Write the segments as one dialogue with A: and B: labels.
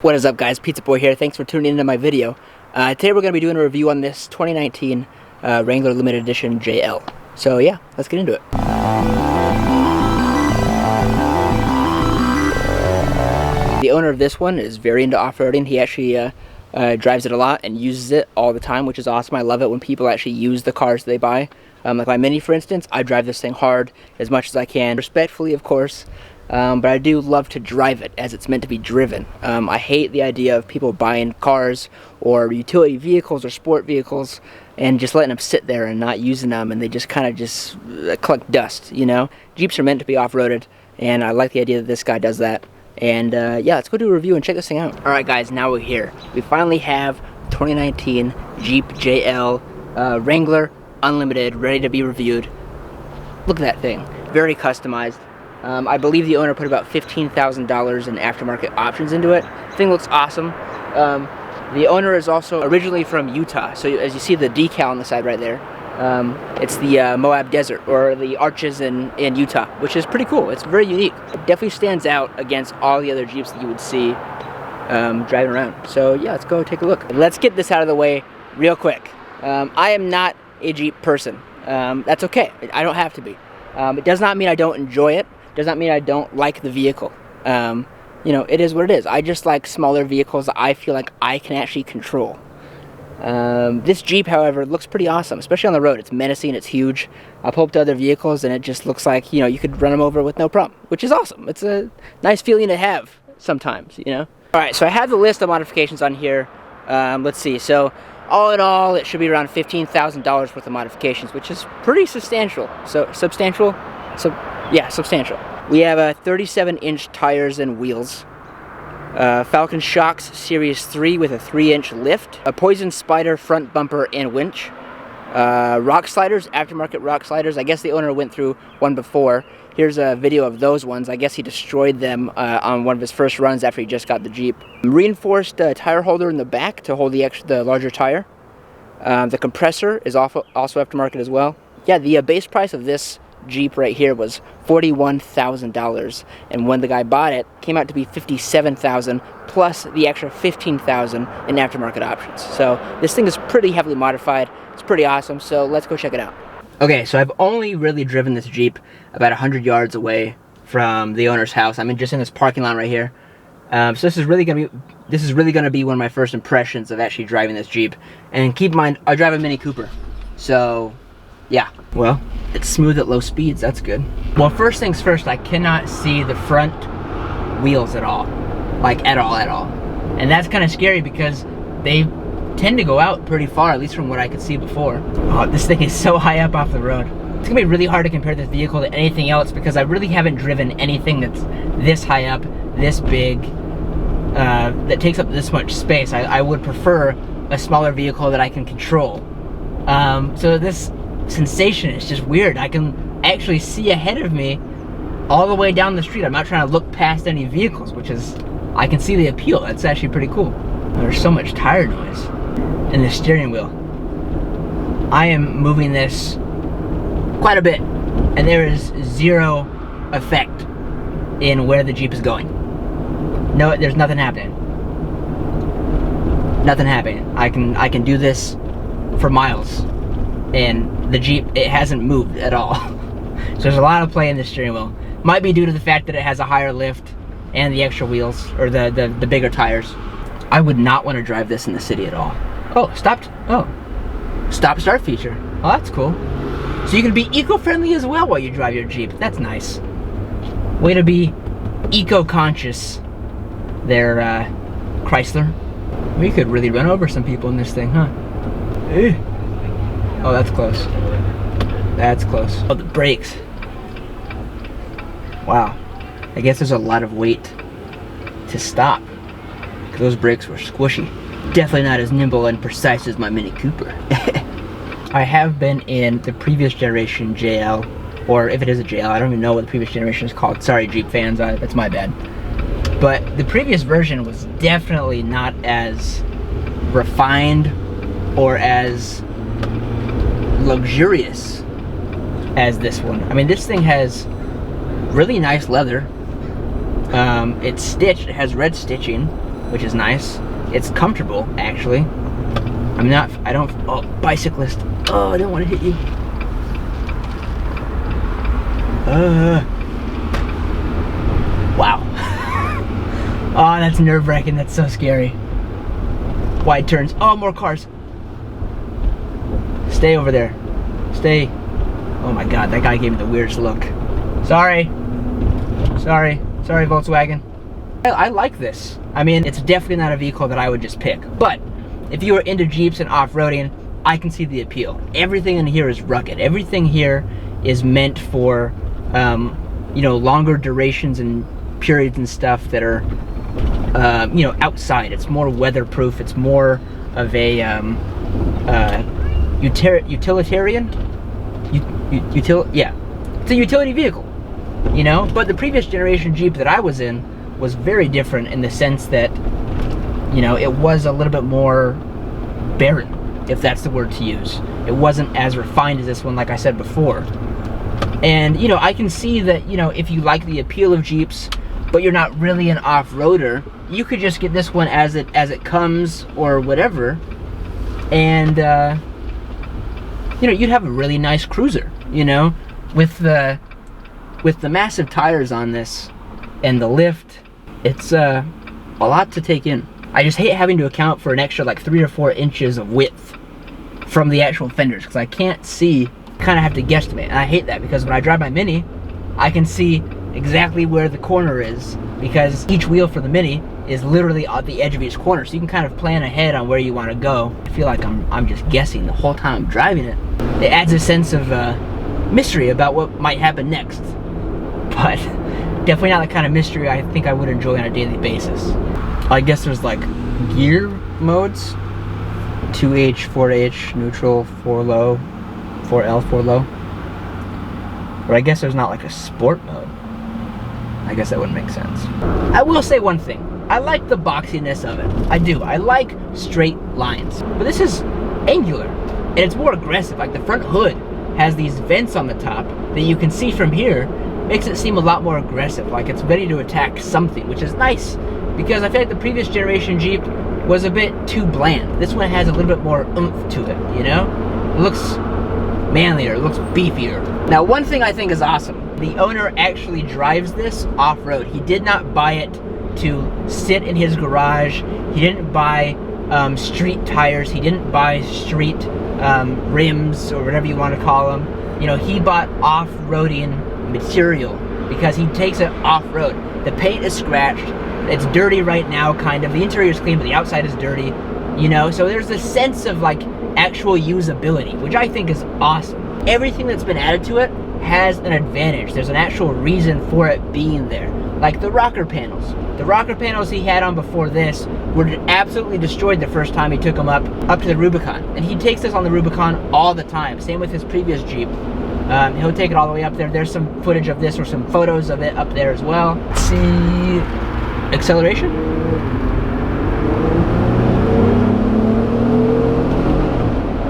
A: What is up, guys? Pizza Boy here. Thanks for tuning into my video. Today we're going to be doing a review on this 2019 Wrangler Limited Edition JL. So yeah, let's get into it. The owner of this one is very into off-roading. He actually drives it a lot and uses it all the time, which is awesome. I love it when people actually use the cars they buy. Like my Mini, for instance, I drive this thing hard as much as I can, respectfully, of course. But I do love to drive it as it's meant to be driven. I hate the idea of people buying cars or utility vehicles or sport vehicles and just letting them sit there and not using them, and they just kind of just collect dust, you know? Jeeps are meant to be off-roaded, and I like the idea that this guy does that. And yeah, let's go do a review and check this thing out. Alright guys, now we're here. We finally have 2019 Jeep JL Wrangler Unlimited ready to be reviewed. Look at that thing. Very customized. I believe the owner put about $15,000 in aftermarket options into it. The thing looks awesome. The owner is also originally from Utah, so as you see the decal on the side right there, it's the Moab Desert, or the Arches in Utah, which is pretty cool. It's very unique. It definitely stands out against all the other Jeeps that you would see driving around. So yeah, let's go take a look. Let's get this out of the way real quick. I am not a Jeep person. That's okay. I don't have to be. It does not mean I don't enjoy it. Does not mean I don't like the vehicle. You know, it is what it is. I just like smaller vehicles that I feel like I can actually control. This Jeep, however, looks pretty awesome, especially on the road. It's menacing, it's huge. I pull up to other vehicles and it just looks like, you know, you could run them over with no problem, which is awesome. It's a nice feeling to have sometimes, you know? Alright, so I have the list of modifications on here. Let's see, so all in all, it should be around $15,000 worth of modifications, which is pretty substantial. So, substantial? Yeah, substantial. We have 37-inch tires and wheels. Falcon Shocks Series 3 with a 3-inch lift. A Poison Spider front bumper and winch. Rock sliders, aftermarket rock sliders. I guess the owner went through one before. Here's a video of those ones. I guess he destroyed them on one of his first runs after he just got the Jeep. Reinforced tire holder in the back to hold the larger tire. The compressor is also aftermarket as well. Yeah, the base price of this Jeep right here was $41,000, and when the guy bought it, came out to be $57,000 plus the extra $15,000 in aftermarket options. So this thing is pretty heavily modified. It's pretty awesome, so let's go check it out. Okay, so I've only really driven this Jeep about 100 yards away from the owner's house. I'm just in this parking lot right here. So this is really gonna be one of my first impressions of actually driving this Jeep. And keep in mind, I drive a Mini Cooper, so yeah. Well, it's smooth at low speeds, that's good. Well, first things first, I cannot see the front wheels at all. Like, at all. And that's kind of scary because they tend to go out pretty far, at least from what I could see before. Oh, this thing is so high up off the road. It's gonna be really hard to compare this vehicle to anything else because I really haven't driven anything that's this high up, this big, that takes up this much space. I would prefer a smaller vehicle that I can control. So this sensation is just weird. I can actually see ahead of me all the way down the street. I'm not trying to look past any vehicles, which is, I can see the appeal. That's actually pretty cool. There's so much tire noise in the steering wheel. I am moving this quite a bit, and there is zero effect in where the Jeep is going. No, there's nothing happening. Nothing happening. I can do this for miles, and the Jeep, it hasn't moved at all. So there's a lot of play in the steering wheel. Might be due to the fact that it has a higher lift and the extra wheels, or the bigger tires. I would not want to drive this in the city at all. Oh, stop start feature. Oh, that's cool. So you can be eco-friendly as well while you drive your Jeep. That's nice. Way to be eco-conscious there, Chrysler. We could really run over some people in this thing, huh? Oh, that's close. That's close. Oh, the brakes. Wow. I guess there's a lot of weight to stop. Those brakes were squishy. Definitely not as nimble and precise as my Mini Cooper. I have been in the previous generation JL, or if it is a JL, I don't even know what the previous generation is called. Sorry, Jeep fans, that's my bad. But the previous version was definitely not as refined or as luxurious as this one. I mean, this thing has really nice leather. It's stitched, it has red stitching. which is nice. It's comfortable, actually. Oh, bicyclist. Oh, I don't want to hit you. Wow. Oh, that's nerve-wracking. That's so scary. Wide turns. Oh, more cars. Stay over there. Stay. Oh my God, that guy gave me the weirdest look. Sorry, Volkswagen. I like this. I mean, it's definitely not a vehicle that I would just pick, but if you are into Jeeps and off-roading, I can see the appeal. Everything in here is rugged. Everything here is meant for, you know, longer durations and periods and stuff that are, you know, outside. It's more weatherproof. It's more of a utilitarian. Yeah, it's a utility vehicle, you know. But the previous generation Jeep that I was in was very different in the sense that, you know, it was a little bit more barren, if that's the word to use. It wasn't as refined as this one, like I said before. And, you know, I can see that, you know, if you like the appeal of Jeeps, but you're not really an off-roader, you could just get this one as it comes or whatever, and, you know, you'd have a really nice cruiser, you know, with the massive tires on this and the lift. It's a lot to take in. I just hate having to account for an extra like 3 or 4 inches of width from the actual fenders, because I can't see, kind of have to guesstimate, and I hate that, because when I drive my Mini, I can see exactly where the corner is, because each wheel for the Mini is literally at the edge of each corner, so you can kind of plan ahead on where you want to go. I feel like I'm just guessing the whole time I'm driving it. It adds a sense of mystery about what might happen next, but definitely not the kind of mystery I think I would enjoy on a daily basis. I guess there's like gear modes: 2H, 4H, neutral, 4 low, 4L, 4 low. But I guess there's not like a sport mode. I guess that wouldn't make sense. I will say one thing. I like the boxiness of it. I do. I like straight lines. But this is angular, and it's more aggressive. Like the front hood has these vents on the top that you can see from here. Makes it seem a lot more aggressive, like it's ready to attack something, which is nice, because I feel like the previous generation Jeep was a bit too bland. This one has a little bit more oomph to it, you know? It looks manlier, it looks beefier. Now, one thing I think is awesome, the owner actually drives this off-road. He did not buy it to sit in his garage. He didn't buy street tires. He didn't buy street rims, or whatever you want to call them. You know, he bought off-roading material because he takes it off-road. The paint is scratched. It's dirty right now, kind of. The interior is clean, but the outside is dirty. You know, so there's a sense of like actual usability, which I think is awesome. Everything that's been added to it has an advantage. There's an actual reason for it being there. Like the rocker panels. The rocker panels he had on before this were absolutely destroyed the first time he took them up to the Rubicon. And he takes this on the Rubicon all the time. Same with his previous Jeep. He'll take it all the way up there. There's some footage of this, or some photos of it up there as well. Let's see, acceleration.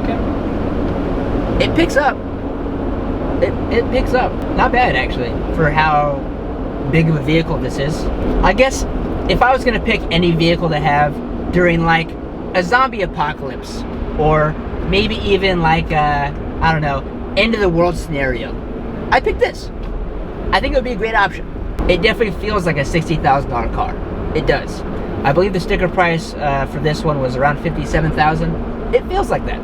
A: Okay. It picks up. It picks up. Not bad, actually, for how big of a vehicle this is. I guess if I was gonna pick any vehicle to have during like a zombie apocalypse, or maybe even like a, I don't know, end of the world scenario, I picked this. I think it would be a great option. It definitely feels like a $60,000 car. It does. I believe the sticker price for this one was around $57,000. It feels like that.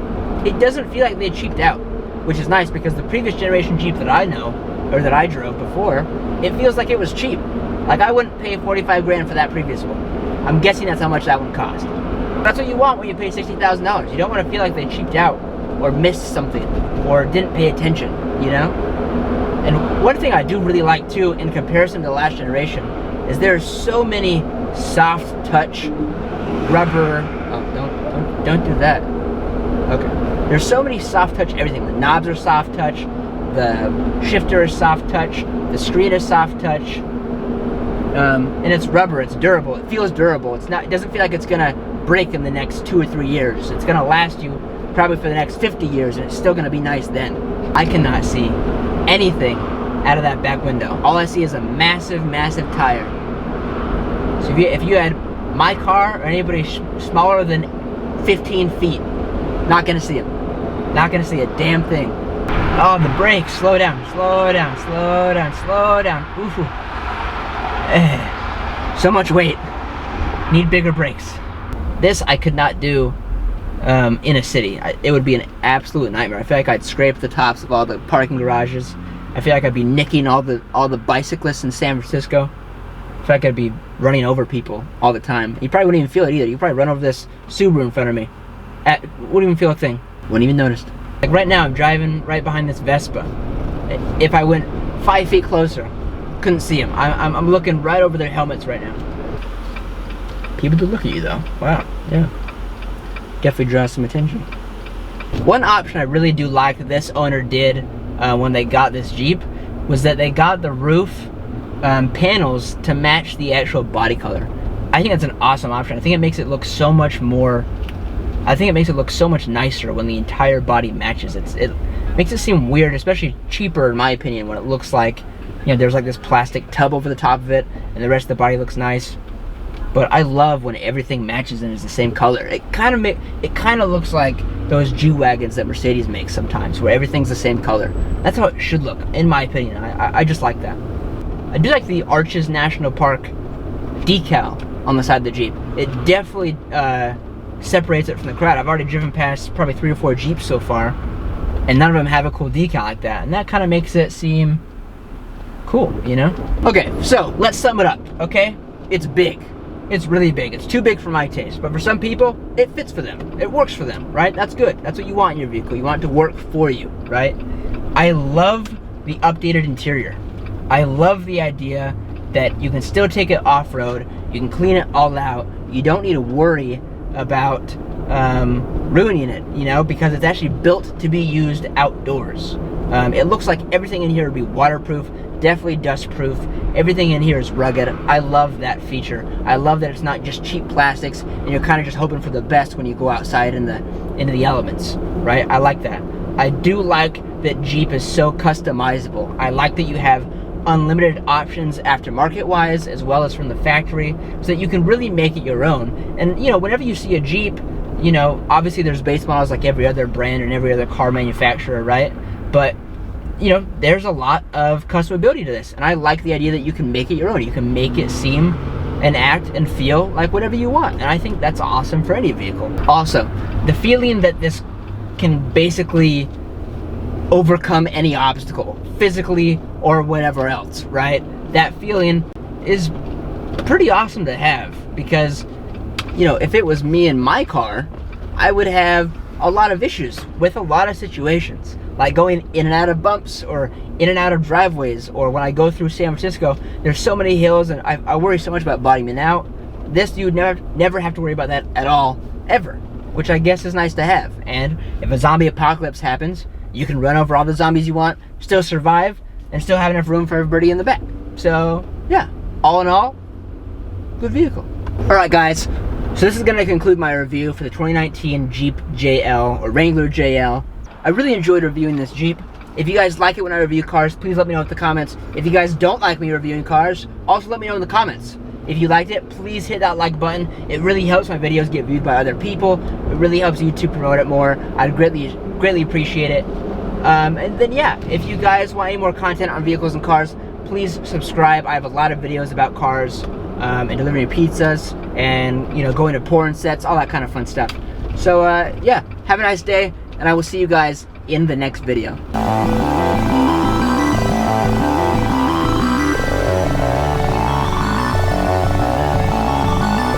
A: It doesn't feel like they cheaped out, which is nice, because the previous generation Jeep that I know, or that I drove before, it feels like it was cheap. Like I wouldn't pay 45 grand for that previous one. I'm guessing that's how much that one cost. That's what you want when you pay $60,000. You don't want to feel like they cheaped out, or missed something, or didn't pay attention, you know? And one thing I do really like too, in comparison to the last generation, is there's so many soft touch rubber. Oh, don't do that. Okay. There's so many soft touch everything. The knobs are soft touch, the shifter is soft touch, the screen is soft touch, and it's rubber. It's durable. It feels durable. It's not. It doesn't feel like it's gonna break in the next 2 or 3 years. It's gonna last you probably for the next 50 years, and it's still gonna be nice then. I cannot see anything out of that back window. All I see is a massive, massive tire. So if you had my car or anybody smaller than 15 feet, not gonna see him. Not gonna see a damn thing. Oh, the brakes, slow down, slow down, slow down, slow down. Ooh. So much weight, need bigger brakes. This I could not do in a city. It would be an absolute nightmare. I feel like I'd scrape the tops of all the parking garages. I feel like I'd be nicking all the bicyclists in San Francisco. I feel like I'd be running over people all the time. You probably wouldn't even feel it either. You'd probably run over this Subaru in front of me. Wouldn't even feel a thing. Wouldn't even notice. Like right now, I'm driving right behind this Vespa. If I went 5 feet closer, couldn't see them. I'm looking right over their helmets right now. People do look at you though. Wow, yeah. Definitely draws some attention. One option I really do like that this owner did when they got this Jeep was that they got the roof panels to match the actual body color. I think that's an awesome option. I think it makes it look so much more, I think it makes it look so much nicer when the entire body matches. It makes it seem weird, especially cheaper in my opinion, when it looks like, you know, there's like this plastic tub over the top of it and the rest of the body looks nice. But I love when everything matches and is the same color. It kind of looks like those G-Wagons that Mercedes makes sometimes, where everything's the same color. That's how it should look, in my opinion. I just like that. I do like the Arches National Park decal on the side of the Jeep. It definitely separates it from the crowd. I've already driven past probably 3 or 4 Jeeps so far, and none of them have a cool decal like that. And that kind of makes it seem cool, you know? Okay, so let's sum it up, okay? It's big. It's really big. It's too big for my taste, but for some people, it fits for them. It works for them, right? That's good. That's what you want in your vehicle. You want it to work for you, right? I love the updated interior. I love the idea that you can still take it off-road. You can clean it all out. You don't need to worry about ruining it, you know, because it's actually built to be used outdoors. It looks like everything in here would be waterproof, definitely dust-proof. Everything in here is rugged. I love that feature. I love that it's not just cheap plastics and you're kind of just hoping for the best when you go outside into the elements, right? I like that. I do like that Jeep is so customizable. I like that you have unlimited options aftermarket-wise as well as from the factory, so that you can really make it your own. And you know, whenever you see a Jeep, you know, obviously there's base models like every other brand and every other car manufacturer, right? But you know, there's a lot of customability to this, and I like the idea that you can make it your own. You can make it seem and act and feel like whatever you want, and I think that's awesome for any vehicle. Also, the feeling that this can basically overcome any obstacle, physically or whatever else, right? That feeling is pretty awesome to have, because, you know, if it was me in my car, I would have a lot of issues with a lot of situations, like going in and out of bumps or in and out of driveways, or when I go through San Francisco, there's so many hills and I worry so much about bottoming out. This, you would never have to worry about that at all, ever, which I guess is nice to have. And if a zombie apocalypse happens, you can run over all the zombies you want, still survive, and still have enough room for everybody in the back. So yeah, all in all, good vehicle. All right guys, so this is gonna conclude my review for the 2019 Jeep JL, or Wrangler JL. I really enjoyed reviewing this Jeep. If you guys like it when I review cars, please let me know in the comments. If you guys don't like me reviewing cars, also let me know in the comments. If you liked it, please hit that like button. It really helps my videos get viewed by other people. It really helps YouTube promote it more. I'd greatly appreciate it. And then yeah, if you guys want any more content on vehicles and cars, please subscribe. I have a lot of videos about cars and delivering pizzas and, you know, going to porn sets, all that kind of fun stuff. So yeah, have a nice day, and I will see you guys in the next video.